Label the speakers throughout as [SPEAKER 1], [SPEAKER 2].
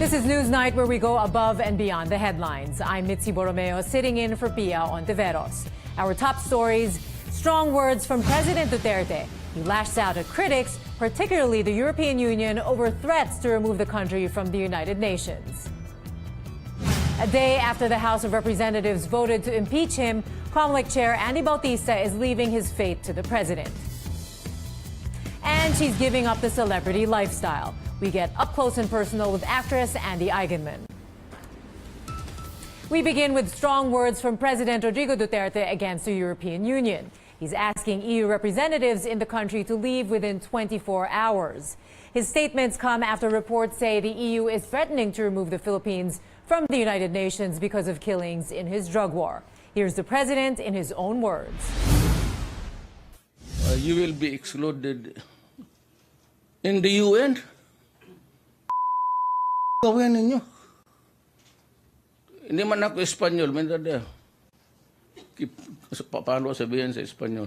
[SPEAKER 1] This is Newsnight, where we go above and beyond the headlines. I'm Mitzi Borromeo, sitting in for Pia Hontiveros. Our top stories: strong words from President Duterte. He lashed out at critics, particularly the European Union, over threats to remove the country from the United Nations. A day after the House of Representatives voted to impeach him, COMELEC Chair Andy Bautista is leaving his fate to the president. And she's giving up the celebrity lifestyle. We get up close and personal with actress Andy Eigenman. We begin with strong words from President Rodrigo Duterte against the European Union. He's asking EU representatives in the country to leave within 24 hours. His statements come after reports say the EU is threatening to remove the Philippines from the United Nations because of killings in his drug war. Here's the president in his own words.
[SPEAKER 2] You will be excluded in the UN. Gawin ninyo. Hindi man ako Espanyol, mintada. Paano sabihin sa Espanyol?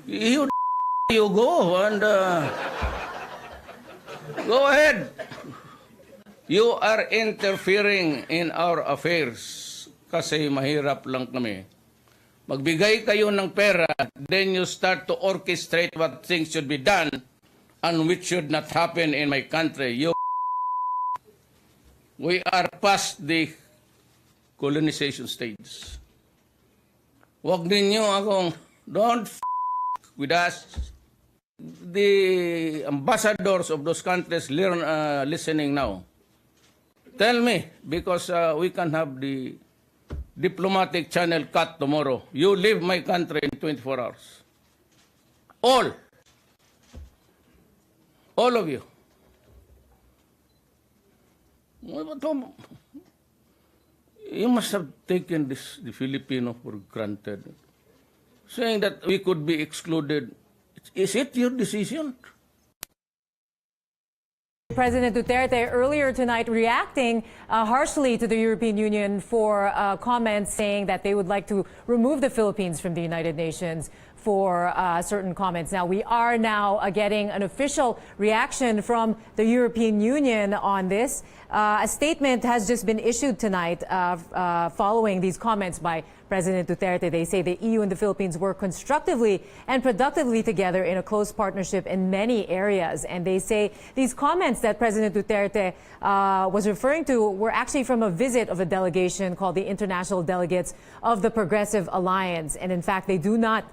[SPEAKER 2] You go and go ahead. You are interfering in our affairs kasi mahirap lang kami. Magbigay kayo ng pera, then you start to orchestrate what things should be done and which should not happen in my country. We are past the colonization stage. Huwag ninyo akong, don't with us. The ambassadors of those countries listening now. Tell me, because we can have the diplomatic channel cut tomorrow. You leave my country in 24 hours. All of you. You must have taken the Filipino for granted, saying that we could be excluded. Is it your decision?
[SPEAKER 1] President Duterte earlier tonight reacting harshly to the European Union for comments saying that they would like to remove the Philippines from the United Nations for certain comments. Now, we are now getting an official reaction from the European Union on this. A statement has just been issued tonight following these comments by President Duterte. They say the EU and the Philippines work constructively and productively together in a close partnership in many areas. And they say these comments that President Duterte was referring to were actually from a visit of a delegation called the International Delegates of the Progressive Alliance. And in fact, they do not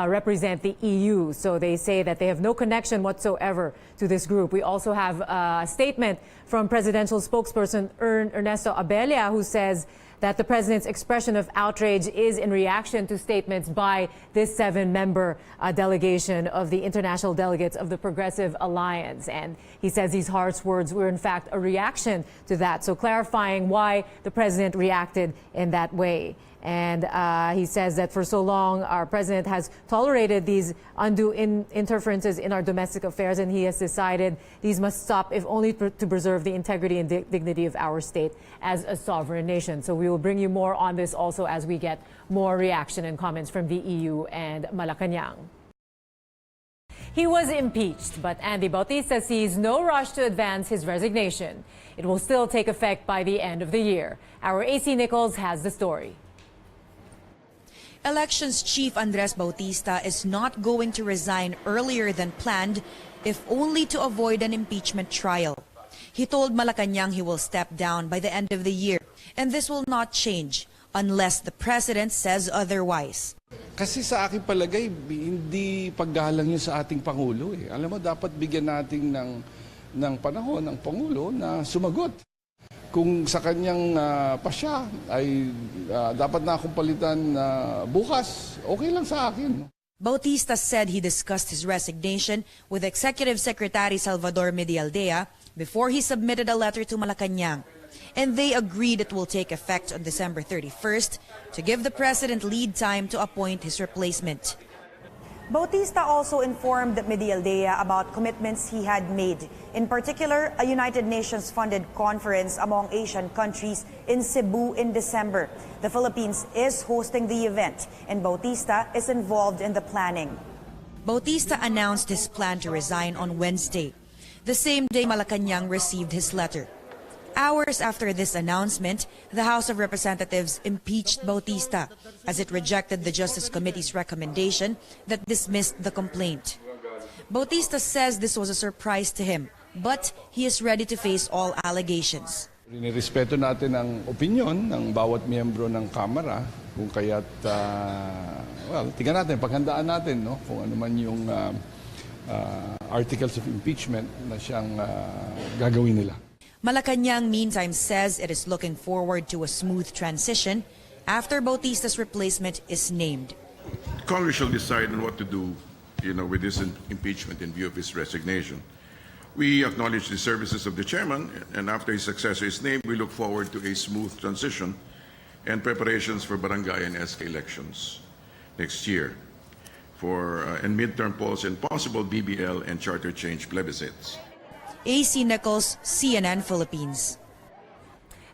[SPEAKER 1] represent the EU. So they say that they have no connection whatsoever to this group. We also have a statement from presidential spokesperson Ernesto Abella, who says that the president's expression of outrage is in reaction to statements by this 7-member delegation of the International Delegates of the Progressive Alliance. And he says these harsh words were in fact a reaction to that. So clarifying why the president reacted in that way. And he says that for so long, our president has tolerated these undue interferences in our domestic affairs, and he has decided these must stop, if only to preserve the integrity and dignity of our state as a sovereign nation. So we will bring you more on this also as we get more reaction and comments from the EU and Malacanang. He was impeached, but Andy Bautista sees no rush to advance his resignation. It will still take effect by the end of the year. Our AC Nichols has the story.
[SPEAKER 3] Elections Chief Andres Bautista is not going to resign earlier than planned, if only to avoid an impeachment trial. He told Malacanang he will step down by the end of the year, and this will not change unless the president says otherwise.
[SPEAKER 4] Kasi sa aking palagay, hindi paggalang yun sa ating Pangulo. Alam mo, dapat bigyan natin ng panahon ng Pangulo na sumagot. Kung sa kanyang pasya ay dapat na akong palitan bukas, okay lang sa akin.
[SPEAKER 3] Bautista said he discussed his resignation with Executive Secretary Salvador Medialdea before he submitted a letter to Malacanang. And they agreed it will take effect on December 31st to give the president lead time to appoint his replacement.
[SPEAKER 5] Bautista also informed Medialdea about commitments he had made, in particular a United Nations-funded conference among Asian countries in Cebu in December. The Philippines is hosting the event, and Bautista is involved in the planning.
[SPEAKER 3] Bautista announced his plan to resign on Wednesday, the same day Malacanang received his letter. Hours after this announcement, the House of Representatives impeached Bautista as it rejected the Justice Committee's recommendation that dismissed the complaint. Bautista says this was a surprise to him, but he is ready to face all allegations.
[SPEAKER 4] Respeto natin ang opinion ng bawat miyembro ng Kamara, kung kaya't, tingnan natin, paghandaan natin, no, kung ano man yung articles of impeachment na siyang gagawin nila.
[SPEAKER 3] Malacanang meantime says it is looking forward to a smooth transition after Bautista's replacement is named.
[SPEAKER 6] Congress shall decide on what to do, with this impeachment in view of his resignation. We acknowledge the services of the chairman, and after his successor is named, we look forward to a smooth transition and preparations for barangay and SK elections next year, and midterm polls and possible BBL and charter change plebiscites.
[SPEAKER 3] AC Nichols, CNN Philippines.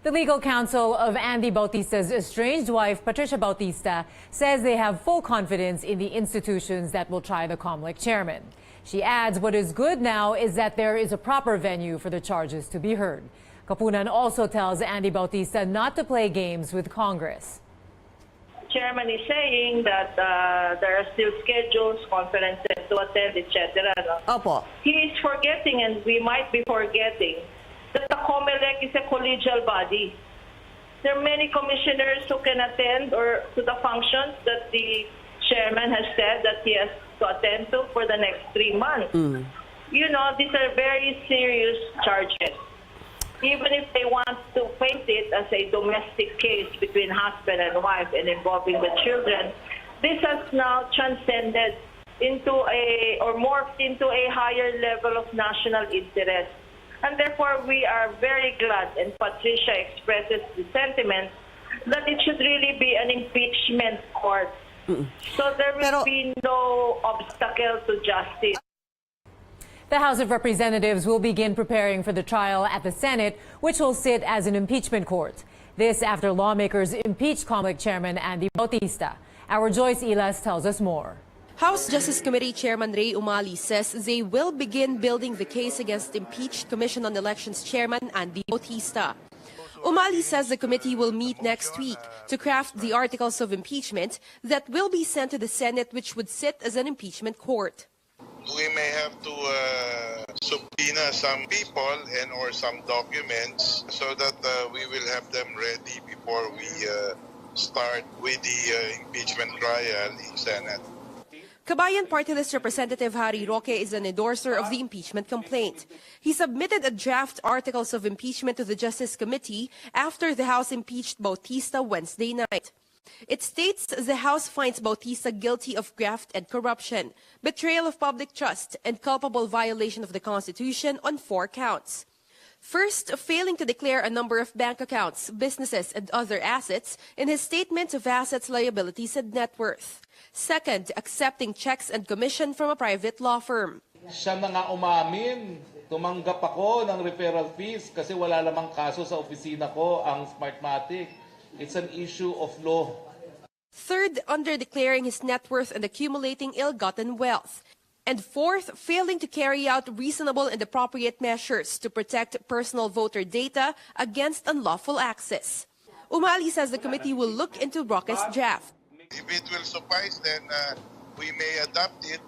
[SPEAKER 1] The legal counsel of Andy Bautista's estranged wife, Patricia Bautista, says they have full confidence in the institutions that will try the COMELEC chairman. She adds what is good now is that there is a proper venue for the charges to be heard. Kapunan also tells Andy Bautista not to play games with Congress.
[SPEAKER 7] Chairman is saying that there are still schedules, conferences to attend, etc.
[SPEAKER 3] Opo.
[SPEAKER 7] He is forgetting, and we might be forgetting, that the COMELEC is a collegial body. There are many commissioners who can attend to the functions that the chairman has said that he has to attend to for the next 3 months. These are very serious charges. Even if they want to paint it as a domestic case between husband and wife and involving the children, this has now transcended into or morphed into a higher level of national interest. And therefore, we are very glad, and Patricia expresses the sentiment, that it should really be an impeachment court. So there will be no obstacle to justice.
[SPEAKER 1] The House of Representatives will begin preparing for the trial at the Senate, which will sit as an impeachment court. This after lawmakers impeached COMELEC Chairman Andy Bautista. Our Joyce Ilas tells us more.
[SPEAKER 8] House Justice Committee Chairman Ray Umali says they will begin building the case against impeached Commission on Elections Chairman Andy Bautista. Umali says the committee will meet next week to craft the articles of impeachment that will be sent to the Senate, which would sit as an impeachment court.
[SPEAKER 9] We may have to subpoena some people or some documents so that we will have them ready before we start with the impeachment trial in Senate.
[SPEAKER 8] Kabayan Party List Representative Harry Roque is an endorser of the impeachment complaint. He submitted a draft articles of impeachment to the Justice Committee after the House impeached Bautista Wednesday night. It states the House finds Bautista guilty of graft and corruption, betrayal of public trust, and culpable violation of the Constitution on 4 counts. First, failing to declare a number of bank accounts, businesses, and other assets in his statement of assets, liabilities, and net worth. Second, accepting checks and commission from a private law firm.
[SPEAKER 10] Siya na nga umamin, tumanggap ako ng referral fees kasi wala lamang kaso sa opisina ko ang Smartmatic. It's an issue of law.
[SPEAKER 8] Third, under-declaring his net worth and accumulating ill-gotten wealth. And fourth, failing to carry out reasonable and appropriate measures to protect personal voter data against unlawful access. Umali says the committee will look into Roque's draft.
[SPEAKER 9] If it will suffice, then we may adopt it.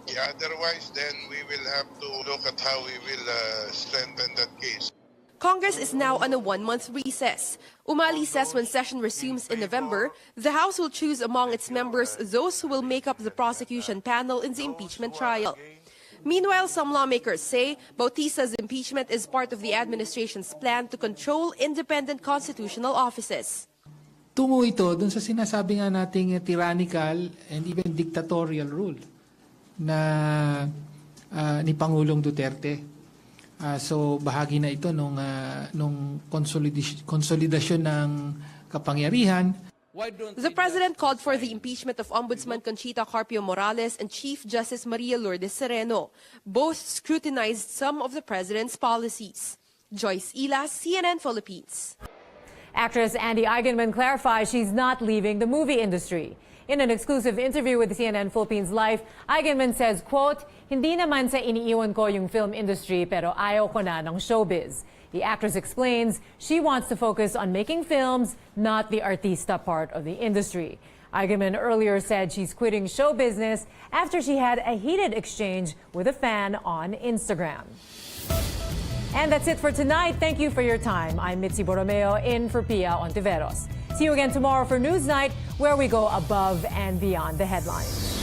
[SPEAKER 9] Otherwise, then we will have to look at how we will strengthen that case.
[SPEAKER 8] Congress is now on a 1-month recess. Umali says when session resumes in November, the House will choose among its members those who will make up the prosecution panel in the impeachment trial. Meanwhile, some lawmakers say Bautista's impeachment is part of the administration's plan to control independent constitutional offices.
[SPEAKER 11] Tungo ito dun sa sinasabi nga nating tyrannical and even dictatorial rule na ni Pangulong Duterte. So bahagi na ito nung konsolidasyon ng kapangyarihan.
[SPEAKER 8] The president called for the impeachment of Ombudsman Conchita Carpio Morales and Chief Justice Maria Lourdes Sereno. Both scrutinized some of the president's policies. Joyce Ilas, CNN Philippines.
[SPEAKER 1] Actress Andy Eigenman clarifies she's not leaving the movie industry. In an exclusive interview with CNN Philippines Live, Eigenman says, quote, "Hindi naman sa iniiwan ko yung film industry pero ayaw ko na ng showbiz." The actress explains she wants to focus on making films, not the artista part of the industry. Eigenman earlier said she's quitting show business after she had a heated exchange with a fan on Instagram. And that's it for tonight. Thank you for your time. I'm Mitzi Borromeo in for Pia Hontiveros. See you again tomorrow for Newsnight, where we go above and beyond the headlines.